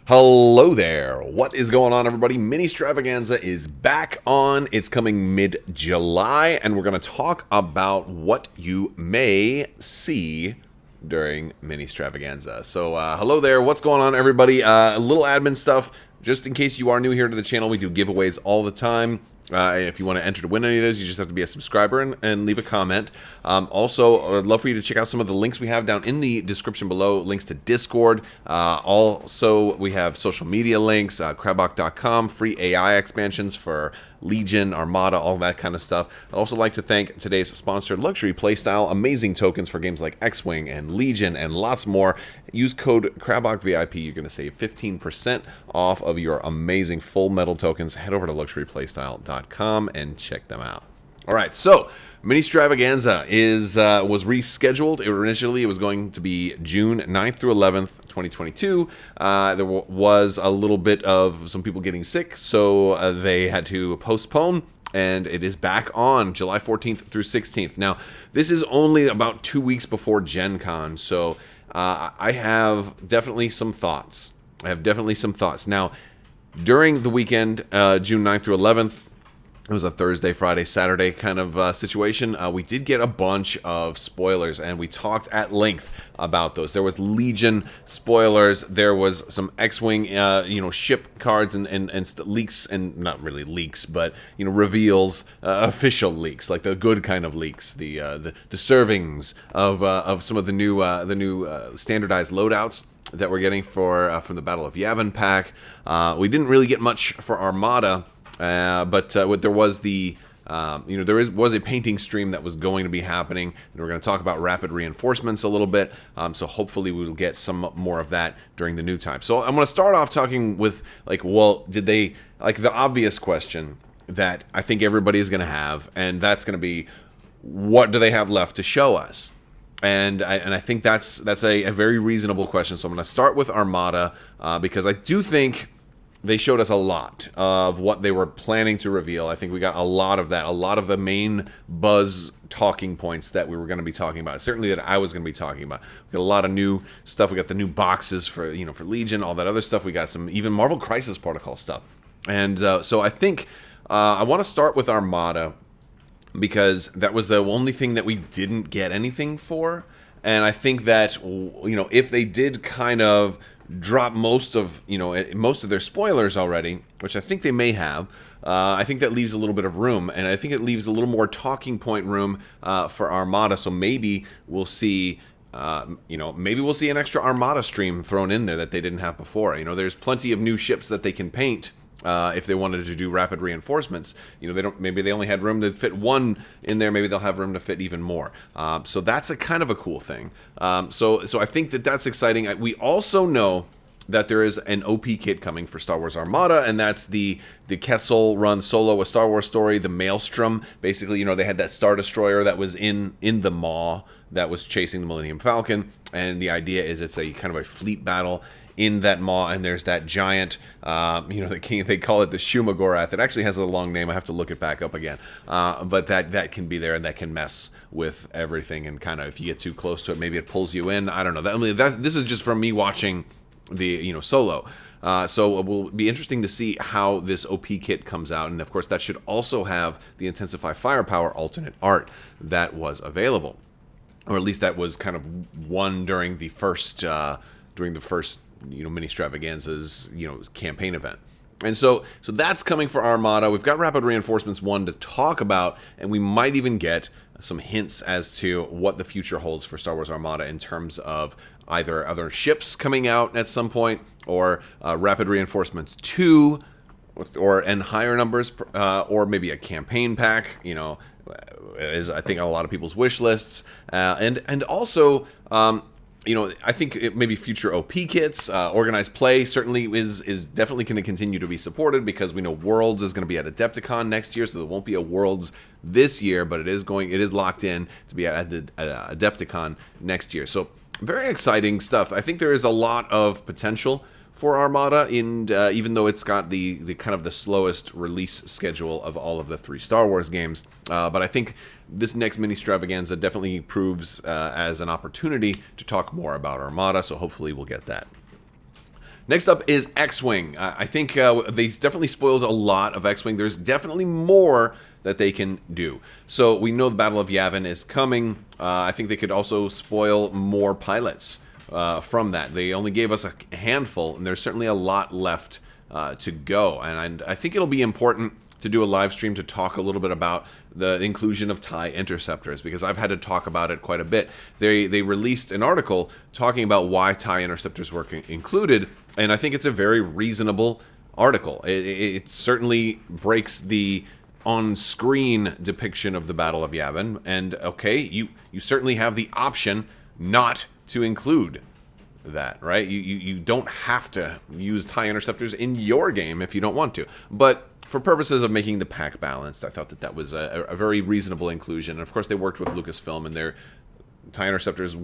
Hello there. What is going on, everybody? Ministravaganza is back on. It's coming mid-July, and we're going to talk about what you may see during Ministravaganza. So, hello there. What's going on, everybody? A little admin stuff. Just in case you are new here to the channel, we do giveaways all the time. If you want to enter to win any of those, you just have to be a subscriber and leave a comment. Also, I'd love for you to check out some of the links we have down in the description below. Links to Discord. Also, we have social media links, Crabbok.com, free AI expansions for Legion, Armada, all that kind of stuff. I'd also like to thank today's sponsor, Luxury Playstyle. Amazing tokens for games like XWing and Legion and lots more. Use code CrabbokVIP. You're going to save 15% off of your amazing full metal tokens. Head over to luxuryplaystyle.com and check them out. All right, so Ministravaganza was rescheduled. Initially, it was going to be June 9th through 11th, 2022. There was a little bit of some people getting sick, so they had to postpone, and it is back on July 14th through 16th. Now, this is only about 2 weeks before Gen Con, so I have definitely some thoughts. Now, during the weekend, June 9th through 11th, it was a Thursday, Friday, Saturday kind of situation. We did get a bunch of spoilers, and we talked at length about those. There was Legion spoilers. There was some X-Wing, ship cards and leaks, and not really leaks, but reveals, official leaks, like the good kind of leaks, the servings of some of the new standardized loadouts that we're getting from the Battle of Yavin pack. We didn't really get much for Armada. But there was was a painting stream that was going to be happening, and we're going to talk about rapid reinforcements a little bit. So hopefully we will get some more of that during the new time. So I'm going to start off talking with did they the obvious question that I think everybody is going to have, and that's going to be, what do they have left to show us? And I think that's a very reasonable question. So I'm going to start with Armada because I do think they showed us a lot of what they were planning to reveal. I think we got a lot of that, a lot of the main buzz talking points that we were going to be talking about. Certainly that I was going to be talking about. We got a lot of new stuff. We got the new boxes for for Legion, all that other stuff. We got some even Marvel Crisis Protocol stuff. And so I think I want to start with Armada because that was the only thing that we didn't get anything for. And I think that if they did kind of drop most of their spoilers already, which I think they may have, I think that leaves a little bit of room, and I think it leaves a little more talking point room for Armada. So maybe we'll see maybe we'll see an extra Armada stream thrown in there that they didn't have before. There's plenty of new ships that they can paint. If they wanted to do rapid reinforcements, maybe they only had room to fit one in there. Maybe they'll have room to fit even more. So that's a kind of a cool thing. So I think that's exciting. We also know that there is an OP kit coming for Star Wars Armada, and that's the Kessel run solo A Star Wars Story, the Maelstrom. Basically, they had that Star Destroyer that was in the Maw that was chasing the Millennium Falcon, and the idea is it's a kind of a fleet battle in that Maw, and there's that giant, they call it the Shumagorath. It actually has a long name. I have to look it back up again. But that can be there, and that can mess with everything, and kind of, if you get too close to it, maybe it pulls you in. I don't know. This is just from me watching the, solo. So it will be interesting to see how this OP kit comes out, and of course that should also have the Intensify Firepower alternate art that was available. Or at least that was kind of one during the first Ministravaganza's campaign event. And so that's coming for Armada. We've got Rapid Reinforcements 1 to talk about, and we might even get some hints as to what the future holds for Star Wars Armada in terms of either other ships coming out at some point, or Rapid Reinforcements 2, and higher numbers, or maybe a campaign pack, is I think on a lot of people's wish lists, and also I think maybe future OP kits, organized play certainly is definitely going to continue to be supported, because we know Worlds is going to be at Adepticon next year, so there won't be a Worlds this year, but it is locked in to be at Adepticon next year. So very exciting stuff. I think there is a lot of potential for Armada, and even though it's got the kind of the slowest release schedule of all of the 3 Star Wars games, but I think this next Ministravaganza definitely proves as an opportunity to talk more about Armada, so hopefully we'll get that. Next up is X-Wing. I think they definitely spoiled a lot of X-Wing. There's definitely more that they can do. So we know the Battle of Yavin is coming. I think they could also spoil more pilots from that. They only gave us a handful, and there's certainly a lot left to go. And I think it'll be important to do a live stream to talk a little bit about the inclusion of TIE interceptors, because I've had to talk about it quite a bit. They released an article talking about why TIE interceptors were included, and I think it's a very reasonable article. It certainly breaks the on-screen depiction of the Battle of Yavin, and okay, you certainly have the option not to include that, right? You don't have to use TIE interceptors in your game if you don't want to, but for purposes of making the pack balanced, I thought that was a very reasonable inclusion. And of course, they worked with Lucasfilm, and their TIE interceptors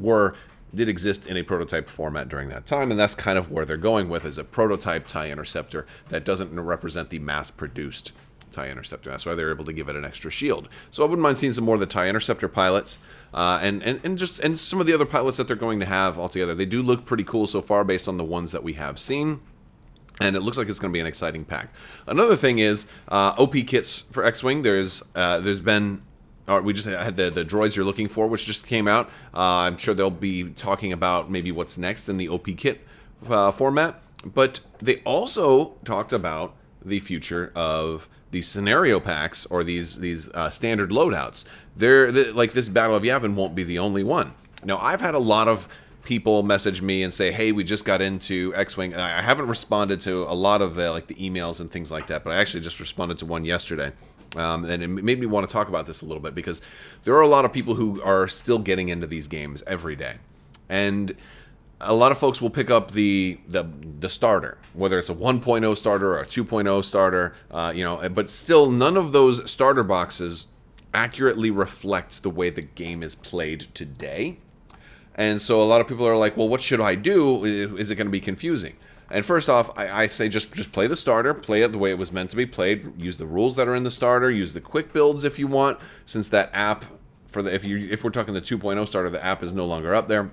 did exist in a prototype format during that time, and that's kind of where they're going with, is a prototype TIE interceptor that doesn't represent the mass-produced TIE interceptor. That's why they're able to give it an extra shield. So I wouldn't mind seeing some more of the TIE interceptor pilots, and some of the other pilots that they're going to have altogether. They do look pretty cool so far based on the ones that we have seen. And it looks like it's going to be an exciting pack. Another thing is OP kits for X-Wing. There's been... we just had the droids you're looking for, which just came out. I'm sure they'll be talking about maybe what's next in the OP kit format. But they also talked about the future of these scenario packs, or these standard loadouts. Like this Battle of Yavin won't be the only one. Now, I've had a lot of people message me and say, hey, we just got into X-Wing. I haven't responded to a lot of the emails and things like that, but I actually just responded to one yesterday. And it made me want to talk about this a little bit, because there are a lot of people who are still getting into these games every day. And a lot of folks will pick up the starter, whether it's a 1.0 starter or a 2.0 starter, but still none of those starter boxes accurately reflect the way the game is played today. And so a lot of people are like, well, what should I do? Is it going to be confusing? And first off, I say just play the starter, play it the way it was meant to be played, use the rules that are in the starter, use the quick builds if you want, since that app, if we're talking the 2.0 starter, the app is no longer up there.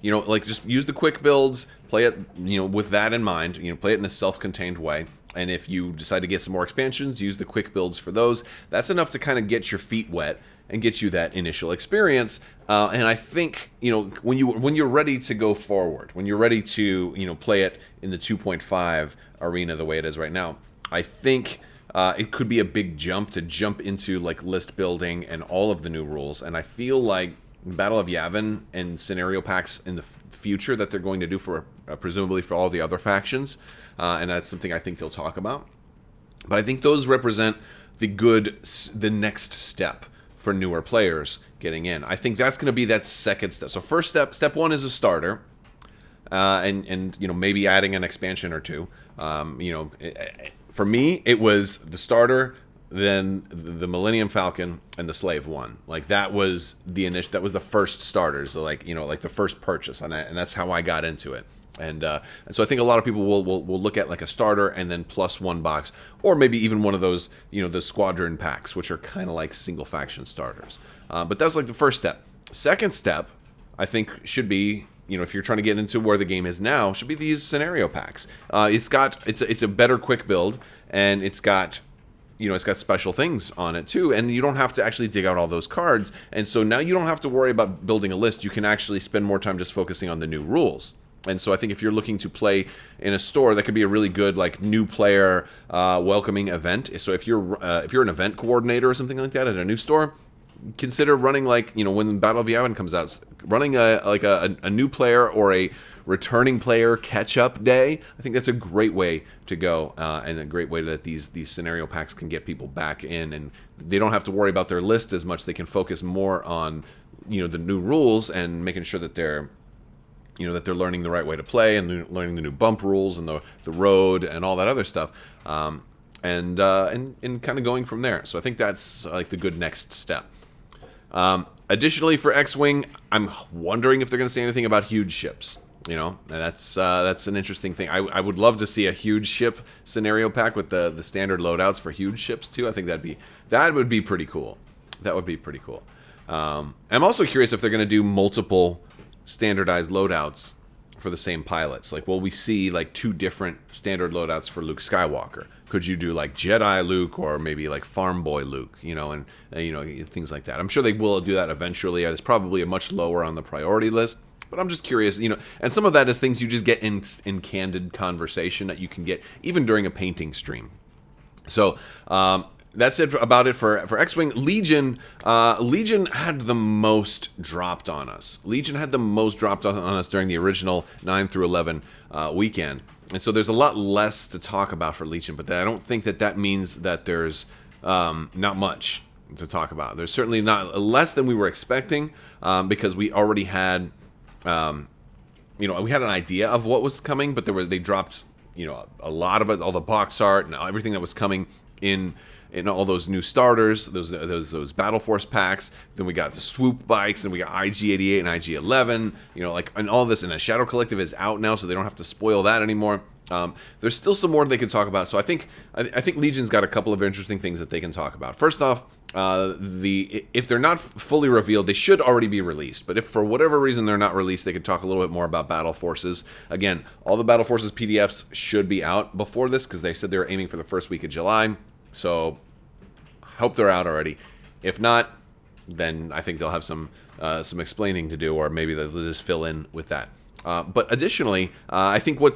Just use the quick builds, play it, with that in mind, play it in a self-contained way. And if you decide to get some more expansions, use the quick builds for those. That's enough to kind of get your feet wet and get you that initial experience. And I think, when you're ready to go forward, when you're ready to, play it in the 2.5 arena the way it is right now, I think it could be a big jump into like list building and all of the new rules. And I feel like Battle of Yavin and scenario packs in the future that they're going to do for presumably for all the other factions, and that's something I think they'll talk about. But I think those represent the next step for newer players getting in. I think that's going to be that second step. So first step one is a starter, and maybe adding an expansion or two. For me, it was the starter, then the Millennium Falcon, and the Slave One. Like that was that was the first starters, so like the first purchase, and that's how I got into it. And so I think a lot of people will look at like a starter and then plus one box, or maybe even one of those, the squadron packs, which are kind of like single faction starters. But that's like the first step. Second step, I think, should be, if you're trying to get into where the game is now, should be these scenario packs. It's a better quick build, and it's got special things on it too, and you don't have to actually dig out all those cards. And so now you don't have to worry about building a list. You can actually spend more time just focusing on the new rules. And so I think if you're looking to play in a store, that could be a really good like new player welcoming event. So if you're an event coordinator or something like that at a new store, consider running when Battle of Yavin comes out, running a new player or a returning player catch-up day. I think that's a great way to go, and a great way that these scenario packs can get people back in, and they don't have to worry about their list as much. They can focus more on the new rules and making sure that they're learning the right way to play, and learning the new bump rules and the road and all that other stuff, and kind of going from there. So I think that's like the good next step. Additionally, for X-Wing, I'm wondering if they're going to say anything about huge ships. And that's an interesting thing. I would love to see a huge ship scenario pack with the standard loadouts for huge ships too. I think that would be pretty cool. That would be pretty cool. I'm also curious if they're going to do multiple standardized loadouts for the same pilots? Like, will we see like 2 different standard loadouts for Luke Skywalker? Could you do like Jedi Luke or maybe like Farm Boy Luke, you know, and you know, things like that. I'm sure they will do that eventually. It's probably a much lower on the priority list, but I'm just curious, you know, and some of that is things you just get in candid conversation that you can get even during a painting stream. So, that's it about it for X-Wing. Legion had the most dropped on us. Legion had the most dropped on us during the original 9 through 11 weekend. And so there's a lot less to talk about for Legion, but I don't think that means that there's not much to talk about. There's certainly not less than we were expecting, because we already had, you know, we had an idea of what was coming, but they dropped, you know, a lot of it, all the box art and everything that was coming in all those new starters, those Battle Force packs. Then we got the swoop bikes, and we got IG-88 and IG-11, you know, like, and all this. And the Shadow Collective is out now, so they don't have to spoil that anymore. There's still some more they can talk about. So I think Legion's got a couple of interesting things that they can talk about. First off, if they're not fully revealed, they should already be released. But if for whatever reason they're not released, they could talk a little bit more about Battle Forces. Again, all the Battle Forces PDFs should be out before this, because they said they were aiming for the first week of July. So, hope they're out already. If not, then I think they'll have some explaining to do, or maybe they'll just fill in with that. But additionally, I think one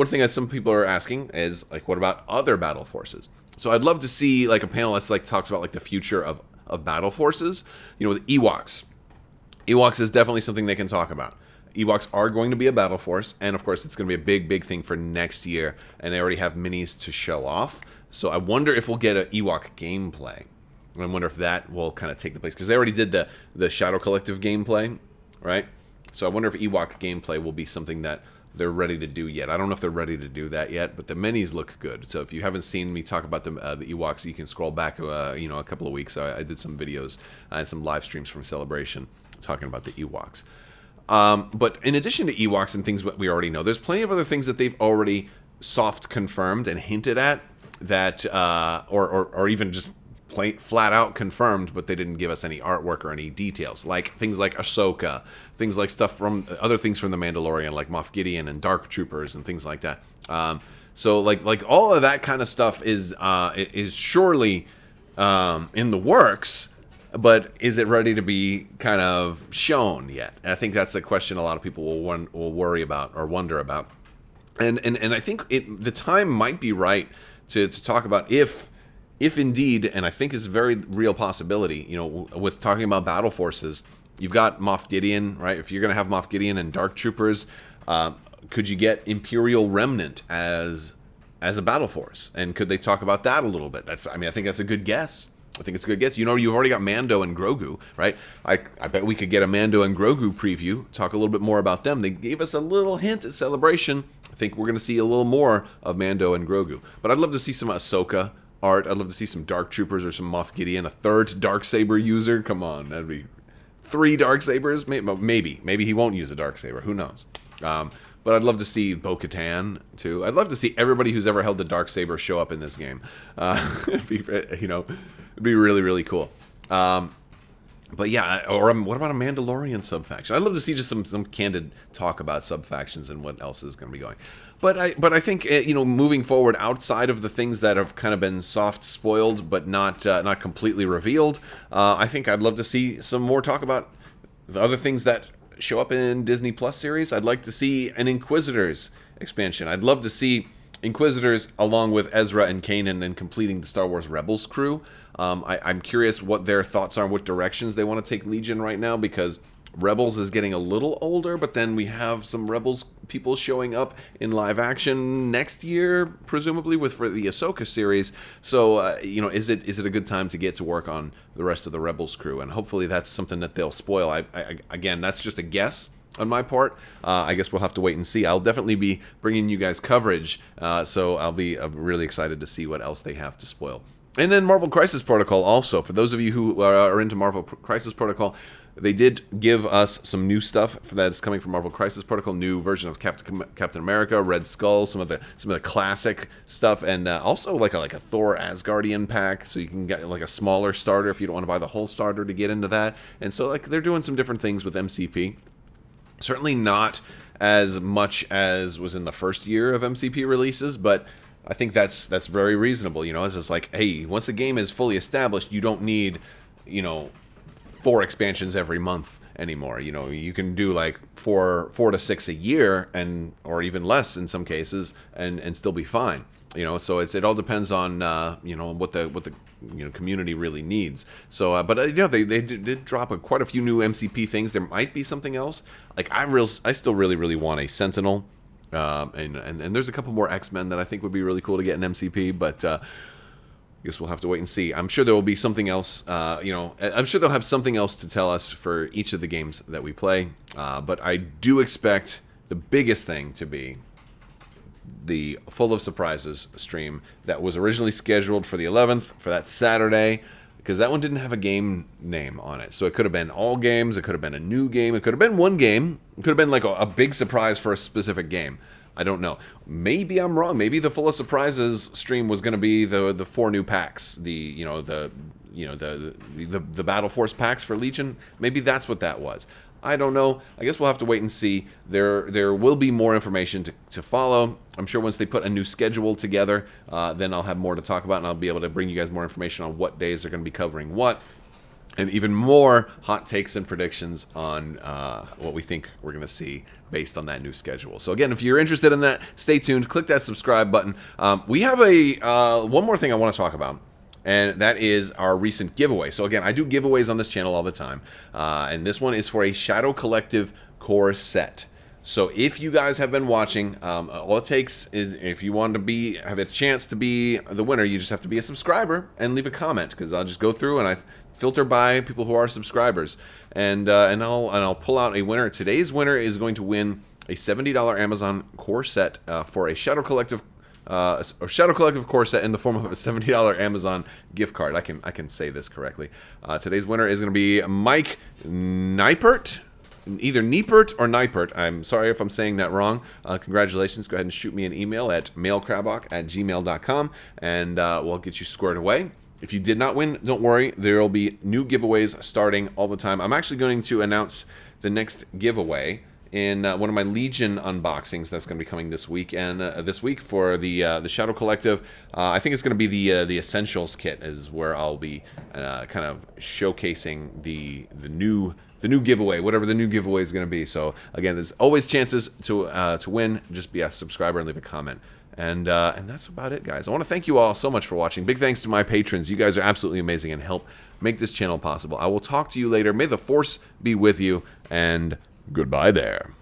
thing that some people are asking is, like, what about other battle forces? So I'd love to see like a panel that's like talks about like the future of battle forces. You know, with Ewoks. Ewoks is definitely something they can talk about. Ewoks are going to be a battle force, and of course it's going to be a big thing for next year, and they already have minis to show off. So I wonder if we'll get an Ewok gameplay. I wonder if that will kind of take the place, because they already did the Shadow Collective gameplay, right? So I wonder if Ewok gameplay will be something that they're ready to do yet. I don't know if they're ready to do that yet, but the minis look good. So if you haven't seen me talk about the Ewoks, you can scroll back, you know, a couple of weeks. I did some videos and some live streams from Celebration talking about the Ewoks. But in addition to Ewoks and things that we already know, there's plenty of other things that they've already soft confirmed and hinted at, that or even just flat out confirmed, but they didn't give us any artwork or any details, like things like Ahsoka, things like stuff from other things from the Mandalorian, like Moff Gideon and Dark Troopers and things like that. So like all of that kind of stuff is surely in the works, but is it ready to be kind of shown yet? And I think that's a question a lot of people will worry about or wonder about, and I think the time might be right to talk about if indeed, and I think it's a very real possibility, you know, with talking about battle forces, you've got Moff Gideon, right? If you're going to have Moff Gideon and Dark Troopers, could you get Imperial Remnant as a battle force? And could they talk about that a little bit? I think that's a good guess. I think it's a good guess. You know, you've already got Mando and Grogu, right? I bet we could get a Mando and Grogu preview, talk a little bit more about them. They gave us a little hint at Celebration. I think we're going to see a little more of Mando and Grogu. But I'd love to see some Ahsoka art. I'd love to see some Dark Troopers or some Moff Gideon, a third Darksaber user. Come on, that'd be 3 Darksabers. Maybe he won't use a Darksaber. Who knows? But I'd love to see Bo-Katan too. I'd love to see everybody who's ever held the Darksaber show up in this game. It'd be really, really cool. But yeah, or what about a Mandalorian sub-faction? I'd love to see just some candid talk about sub-factions and what else is going to be going. But I think, you know, moving forward, outside of the things that have kind of been soft spoiled but not completely revealed, I think I'd love to see some more talk about the other things that show up in Disney Plus series. I'd like to see an Inquisitors expansion. I'd love to see Inquisitors along with Ezra and Kanan and completing the Star Wars Rebels crew. I'm curious what their thoughts are, what directions they want to take Legion right now, because Rebels is getting a little older, but then we have some Rebels people showing up in live action next year, presumably for the Ahsoka series. So, you know, is it a good time to get to work on the rest of the Rebels crew? And hopefully that's something that they'll spoil. Again, that's just a guess on my part. I guess we'll have to wait and see. I'll definitely be bringing you guys coverage, so I'll be really excited to see what else they have to spoil. And then Marvel Crisis Protocol also. For those of you who are into Marvel Crisis Protocol, they did give us some new stuff that is coming from Marvel Crisis Protocol, new version of Captain America, Red Skull, some of the classic stuff, and also like a Thor Asgardian pack, so you can get like a smaller starter if you don't want to buy the whole starter to get into that. And so like they're doing some different things with MCP. Certainly not as much as was in the first year of MCP releases, but I think that's very reasonable. You know, it's just like, hey, once the game is fully established, you don't need, you know, 4 expansions every month anymore. You know, you can do like 4 to 6 a year, and or even less in some cases, and still be fine. You know, so it all depends on you know, what the you know, community really needs. So, but you know, they did drop quite a few new MCP things. There might be something else. Like I still really want a Sentinel, and there's a couple more X-Men that I think would be really cool to get in MCP, but. I guess we'll have to wait and see. I'm sure there will be something else. You know, I'm sure they'll have something else to tell us for each of the games that we play. But I do expect the biggest thing to be the Full of Surprises stream that was originally scheduled for the 11th, for that Saturday, because that one didn't have a game name on it. So it could have been all games, it could have been a new game, it could have been one game, it could have been like a big surprise for a specific game. I don't know. Maybe I'm wrong. Maybe the Full of Surprises stream was going to be the 4 new packs, the Battle Force packs for Legion. Maybe that's what that was. I don't know. I guess we'll have to wait and see. There will be more information to follow. I'm sure once they put a new schedule together, then I'll have more to talk about, and I'll be able to bring you guys more information on what days they're going to be covering what, and even more hot takes and predictions on what we think we're going to see based on that new schedule. So again, if you're interested in that, stay tuned. Click that subscribe button. We have one more thing I want to talk about, and that is our recent giveaway. So again, I do giveaways on this channel all the time, and this one is for a Shadow Collective core set. So if you guys have been watching, all it takes is, if you want to have a chance to be the winner, you just have to be a subscriber and leave a comment, because I'll just go through and I filter by people who are subscribers, and I'll pull out a winner. Today's winner is going to win a $70 Amazon core set for a Shadow Collective core set in the form of a $70 Amazon gift card. I can say this correctly. Today's winner is going to be Mike Neipert. Either Neipert or Neipert. I'm sorry if I'm saying that wrong. Congratulations. Go ahead and shoot me an email at mailcrabbok@gmail.com, and we'll get you squared away. If you did not win, don't worry. There will be new giveaways starting all the time. I'm actually going to announce the next giveaway in one of my Legion unboxings that's going to be coming this week. And this week for the Shadow Collective, I think it's going to be the Essentials kit is where I'll be kind of showcasing the new giveaway, whatever the new giveaway is going to be. So again, there's always chances to win. Just be a subscriber and leave a comment. And that's about it, guys. I want to thank you all so much for watching. Big thanks to my patrons. You guys are absolutely amazing and help make this channel possible. I will talk to you later. May the Force be with you, and goodbye there.